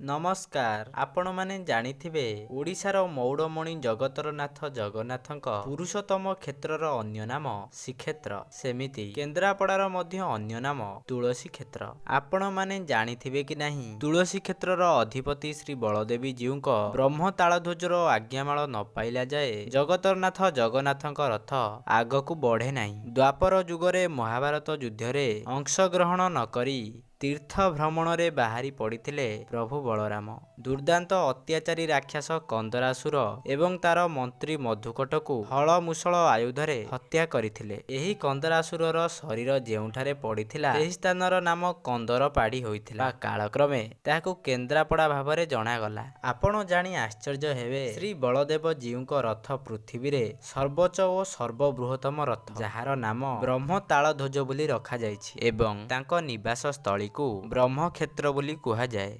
ନମସ୍କାର। ଆପଣମାନେ ଜାଣିଥିବେ ଓଡ଼ିଶାର ମଉଡ଼ମଣି ଜଗତର ନାଥ ଜଗନ୍ନାଥଙ୍କ ପୁରୁଷୋତ୍ତମ କ୍ଷେତ୍ରର ଅନ୍ୟ ନାମ ଶ୍ରୀକ୍ଷେତ୍ର। ସେମିତି କେନ୍ଦ୍ରାପଡ଼ାର ମଧ୍ୟ ଅନ୍ୟ ନାମ ତୁଳସୀ କ୍ଷେତ୍ର। ଆପଣମାନେ ଜାଣିଥିବେ କି ନାହିଁ ତୁଳସୀ କ୍ଷେତ୍ରର ଅଧିପତି ଶ୍ରୀ ବଳଦେବୀ ଜୀଉଙ୍କ ବ୍ରହ୍ମ ତାଳଧ୍ୱଜର ଆଜ୍ଞାମାଳ ନ ପାଇଲା ଯାଏ ଜଗତର ନାଥ ଜଗନ୍ନାଥଙ୍କ ରଥ ଆଗକୁ ବଢ଼େ ନାହିଁ। ଦ୍ୱାପର ଯୁଗରେ ମହାଭାରତ ଯୁଦ୍ଧରେ ଅଂଶଗ୍ରହଣ ନ କରି ତୀର୍ଥ ଭ୍ରମଣରେ ବାହାରି ପଡ଼ିଥିଲେ ପ୍ରଭୁ ବଳରାମ। ଦୁର୍ଦାନ୍ତ ଅତ୍ୟାଚାରୀ ରାକ୍ଷସ କନ୍ଦରାସୁର ଏବଂ ତାର ମନ୍ତ୍ରୀ ମଧୁକଟକୁ ହଳ ମୁଷଳ ଆୟୁଧରେ ହତ୍ୟା କରିଥିଲେ। ଏହି କନ୍ଦରାସୁରର ଶରୀର ଯେଉଁଠାରେ ପଡ଼ିଥିଲା ସେହି ସ୍ଥାନର ନାମ କନ୍ଦରପାଡ଼ି ହୋଇଥିଲା। କାଳକ୍ରମେ ତାହାକୁ କେନ୍ଦ୍ରାପଡ଼ା ଭାବରେ ଜଣାଗଲା। ଆପଣ ଜାଣି ଆଶ୍ଚର୍ଯ୍ୟ ହେବେ ଶ୍ରୀ ବଳଦେବ ଜୀଉଙ୍କ ରଥ ପୃଥିବୀରେ ସର୍ବୋଚ୍ଚ ଓ ସର୍ବବୃହତ୍ତମ ରଥ, ଯାହାର ନାମ ବ୍ରହ୍ମ ତାଳଧ୍ୱଜ ବୋଲି ରଖାଯାଇଛି ଏବଂ ତାଙ୍କ ନିବାସ ସ୍ଥଳୀକୁ ବ୍ରହ୍ମକ୍ଷେତ୍ର ବୋଲି କୁହାଯାଏ।